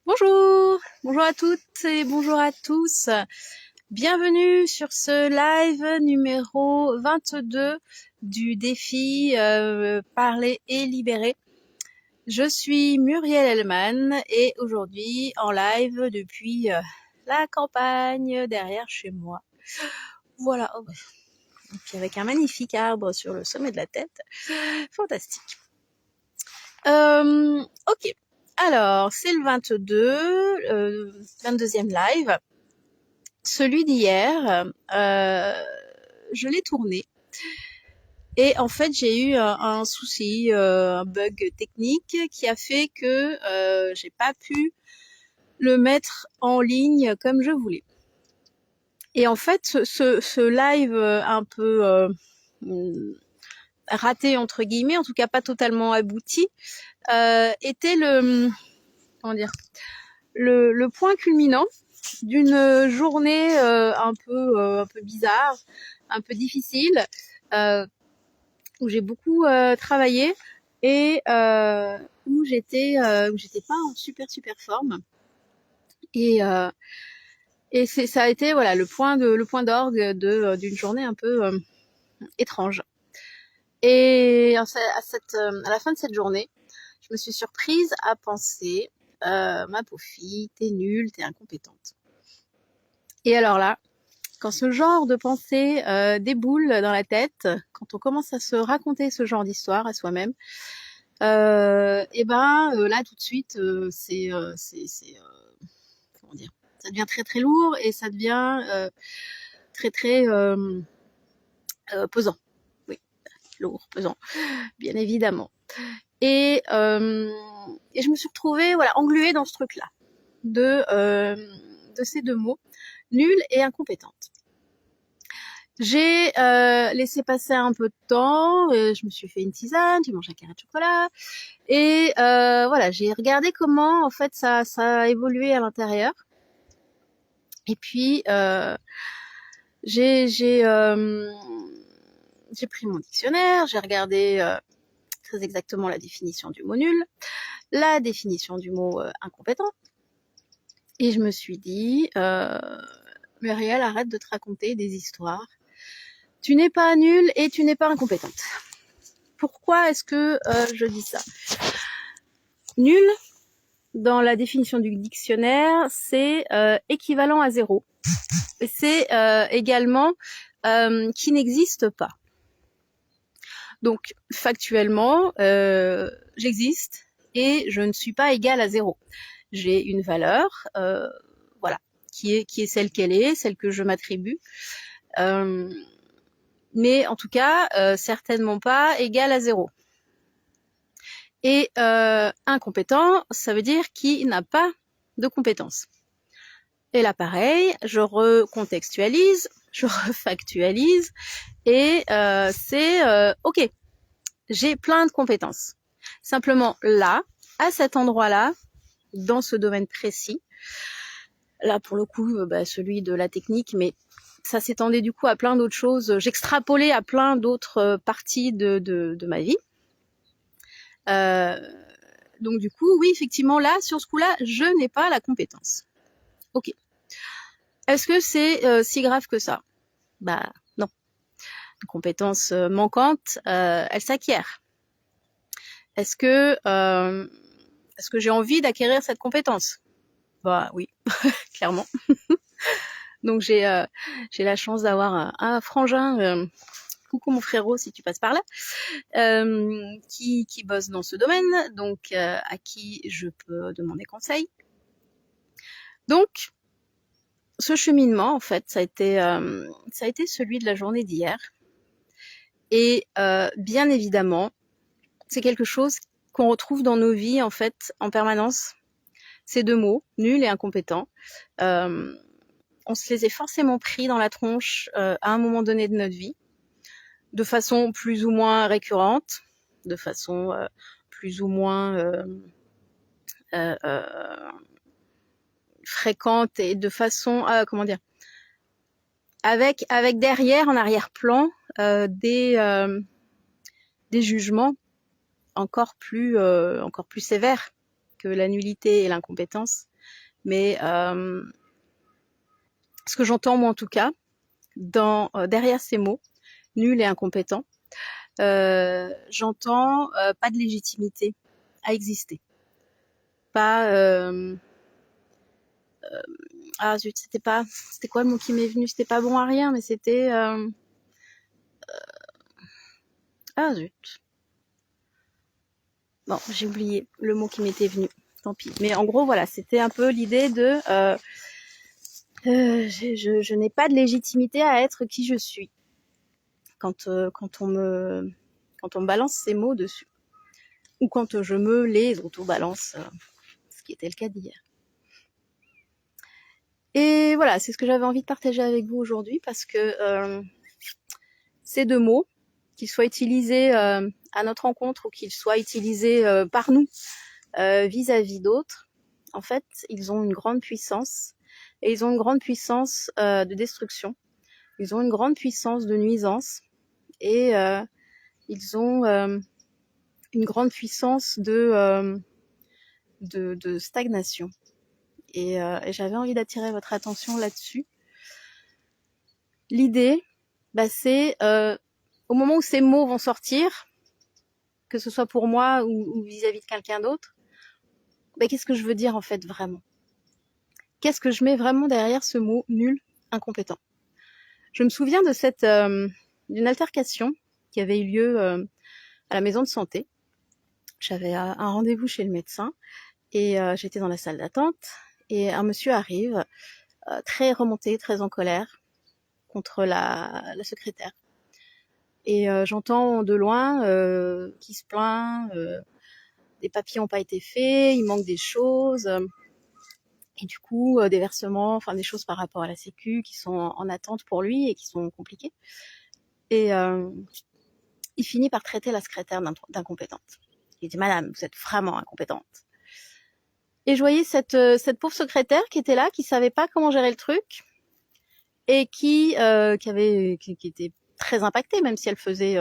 Bonjour, bonjour à toutes et bonjour à tous. Bienvenue sur ce live numéro 22 du défi Parler et libérer. Je suis Muriel Hellman et aujourd'hui en live depuis la campagne derrière chez moi. Voilà, oh, ouais. Et puis avec un magnifique arbre sur le sommet de la tête. Fantastique. Ok. Alors, c'est le 22, 22e live. Celui d'hier, je l'ai tourné. Et en fait, j'ai eu un souci, un bug technique qui a fait que j'ai pas pu le mettre en ligne comme je voulais. Et en fait, ce live un peu raté entre guillemets, en tout cas pas totalement abouti, était le point culminant d'une journée un peu bizarre, un peu difficile, où j'ai beaucoup travaillé et où j'étais pas en super forme. Et ça a été voilà le point d'orgue d'une journée un peu étrange. Et à la fin de cette journée, je me suis surprise à penser ma pauvre fille, t'es nulle, t'es incompétente. Et alors là, quand ce genre de pensée déboule dans la tête, quand on commence à se raconter ce genre d'histoire à soi-même, et là tout de suite, comment dire, ça devient très très lourd et ça devient très très pesant. Oui, lourd, pesant, bien évidemment. Et je me suis retrouvée engluée dans ce truc-là de ces deux mots, nulle et incompétente. J'ai laissé passer un peu de temps, je me suis fait une tisane, j'ai mangé un carré de chocolat, et j'ai regardé comment en fait ça a évolué à l'intérieur. Et puis j'ai pris mon dictionnaire, j'ai regardé très exactement la définition du mot nul, la définition du mot incompétent, et je me suis dit Muriel, arrête de te raconter des histoires. Tu n'es pas nulle et tu n'es pas incompétente. Pourquoi est-ce que je dis ça? Nul, dans la définition du dictionnaire, c'est équivalent à zéro. Et c'est également qui n'existe pas. Donc, factuellement, j'existe et je ne suis pas égale à zéro. J'ai une valeur, qui est celle qu'elle est, celle que je m'attribue. Mais en tout cas, certainement pas égale à zéro. Et incompétent, ça veut dire qui n'a pas de compétences. Et là, pareil, je recontextualise, je refactualise, et c'est ok, j'ai plein de compétences. Simplement là, à cet endroit-là, dans ce domaine précis, là pour le coup, celui de la technique, mais ça s'étendait du coup à plein d'autres choses. J'extrapolais à plein d'autres parties de ma vie. Donc du coup, oui, effectivement, là, sur ce coup-là, je n'ai pas la compétence. Ok. Est-ce que c'est si grave que ça? Bah non. Une compétence manquante, elle s'acquiert. Est-ce que j'ai envie d'acquérir cette compétence? Bah oui, clairement. Donc j'ai la chance d'avoir un frangin, coucou mon frérot si tu passes par là, qui bosse dans ce domaine, donc à qui je peux demander conseil. Donc ce cheminement en fait, ça a été celui de la journée d'hier. Et bien évidemment, c'est quelque chose qu'on retrouve dans nos vies en fait en permanence. Ces deux mots, nul et incompétent, on se les est forcément pris dans la tronche à un moment donné de notre vie, de façon plus ou moins récurrente, de façon plus ou moins fréquente et de façon avec derrière en arrière-plan des jugements encore plus sévères que la nullité et l'incompétence, Mais ce que j'entends moi en tout cas, derrière ces mots, nul et incompétent, j'entends pas de légitimité à exister. Pas ah zut, c'était quoi le mot qui m'est venu? C'était pas bon à rien, mais c'était ah zut. Bon, j'ai oublié le mot qui m'était venu. Tant pis. Mais en gros, voilà, c'était un peu l'idée de je n'ai pas de légitimité à être qui je suis quand on me balance ces mots dessus, ou quand je me les auto-balance, ce qui était le cas d'hier. Et voilà, c'est ce que j'avais envie de partager avec vous aujourd'hui, parce que ces deux mots, qu'ils soient utilisés à notre rencontre ou qu'ils soient utilisés par nous vis-à-vis d'autres, en fait, ils ont une grande puissance, et ils ont une grande puissance de destruction, ils ont une grande puissance de nuisance, et ils ont une grande puissance de stagnation. Et j'avais envie d'attirer votre attention là-dessus. L'idée, c'est au moment où ces mots vont sortir, que ce soit pour moi ou vis-à-vis de quelqu'un d'autre, qu'est-ce que je veux dire en fait vraiment? Qu'est-ce que je mets vraiment derrière ce mot nul, incompétent? Je me souviens de d'une altercation qui avait eu lieu à la maison de santé. J'avais un rendez-vous chez le médecin et j'étais dans la salle d'attente et un monsieur arrive très remonté, très en colère contre la secrétaire. Et j'entends de loin qui se plaint, des papiers n'ont pas été faits, il manque des choses, et du coup des versements, enfin des choses par rapport à la sécu qui sont en attente pour lui et qui sont compliquées. Et il finit par traiter la secrétaire d'incompétente. Il dit: Madame, vous êtes vraiment incompétente. Et je voyais cette pauvre secrétaire qui était là, qui savait pas comment gérer le truc, et qui était très impactée, même si elle faisait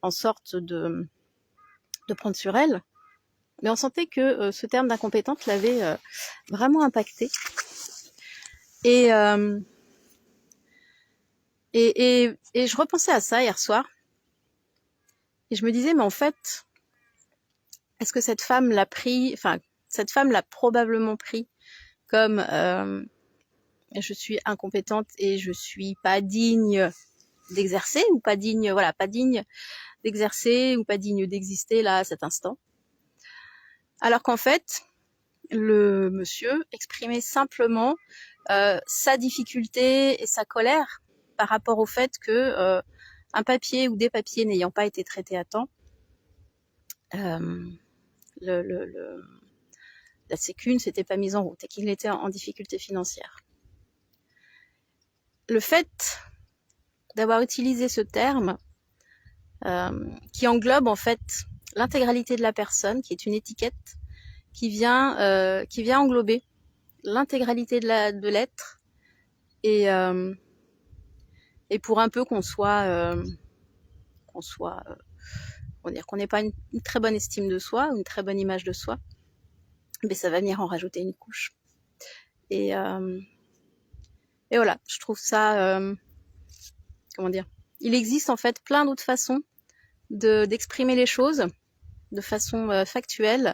en sorte de prendre sur elle. Mais on sentait que ce terme d'incompétente l'avait vraiment impactée. Et je repensais à ça hier soir. Et je me disais, mais en fait, est-ce que cette femme l'a pris, enfin, cette femme l'a probablement pris comme je suis incompétente et je suis pas digne d'exercer, ou pas digne, voilà, pas digne d'exercer ou pas digne d'exister là à cet instant. Alors qu'en fait, le monsieur exprimait simplement sa difficulté et sa colère par rapport au fait que un papier ou des papiers n'ayant pas été traités à temps, la sécu ne s'était pas mise en route et qu'il était en difficulté financière. Le fait d'avoir utilisé ce terme qui englobe en fait l'intégralité de la personne, qui est une étiquette qui vient englober l'intégralité de l'être, et pour un peu qu'on n'ait pas une très bonne estime de soi, une très bonne image de soi, mais ça va venir en rajouter une couche. Et voilà, je trouve ça, comment dire, il existe en fait plein d'autres façons d'exprimer les choses de façon factuelle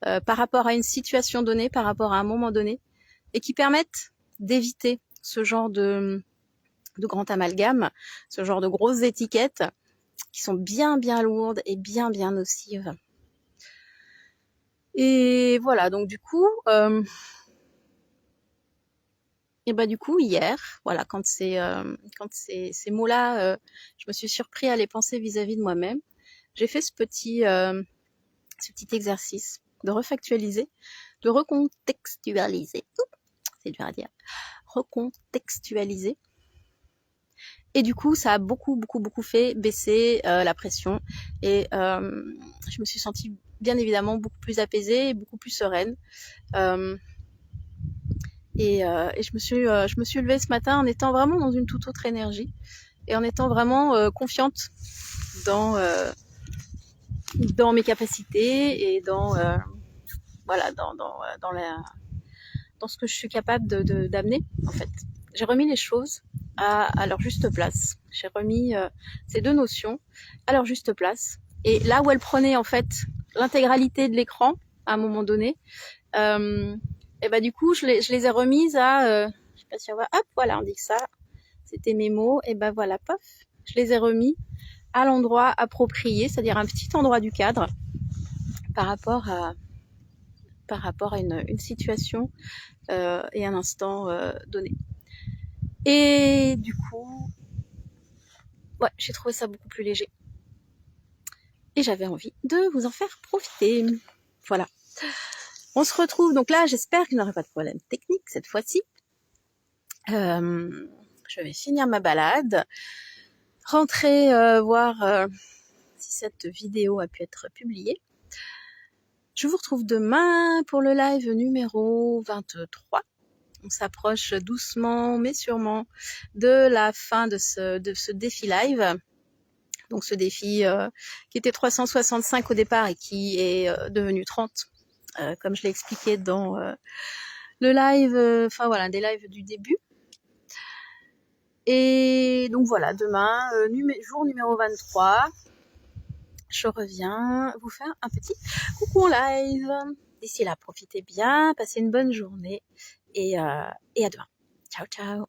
par rapport à une situation donnée, par rapport à un moment donné, et qui permettent d'éviter ce genre de grand amalgame, ce genre de grosses étiquettes qui sont bien lourdes et bien nocives. Et voilà, donc du coup, hier, voilà, quand ces mots-là, je me suis surpris à les penser vis-à-vis de moi-même, j'ai fait ce petit exercice de refactualiser, de recontextualiser. C'est dur à dire. Recontextualiser. Et du coup, ça a beaucoup fait baisser la pression. Et je me suis sentie bien évidemment beaucoup plus apaisée et beaucoup plus sereine. Et je me suis levée ce matin en étant vraiment dans une toute autre énergie et en étant vraiment confiante dans mes capacités et dans dans ce que je suis capable d'amener, en fait. J'ai remis les choses à leur juste place. J'ai remis ces deux notions à leur juste place. Et là où elles prenaient, en fait, l'intégralité de l'écran, à un moment donné, et bah du coup, je les ai remises à... je sais pas si on voit... Hop, voilà, on dit que ça, c'était mes mots. Et bah voilà, pof, je les ai remis à l'endroit approprié, c'est-à-dire un petit endroit du cadre par rapport à une situation et un instant donné. Et du coup, ouais, j'ai trouvé ça beaucoup plus léger. Et j'avais envie de vous en faire profiter. Voilà. On se retrouve, donc là, j'espère qu'il n'y aura pas de problème technique cette fois-ci. Je vais finir ma balade, rentrer voir si cette vidéo a pu être publiée. Je vous retrouve demain pour le live numéro 23. On s'approche doucement mais sûrement de la fin de ce défi live. Donc ce défi qui était 365 au départ et qui est devenu 30, comme je l'ai expliqué dans le live, enfin voilà, des lives du début. Et donc voilà, demain, jour numéro 23, je reviens vous faire un petit coucou en live. D'ici là, profitez bien, passez une bonne journée et à demain. Ciao, ciao.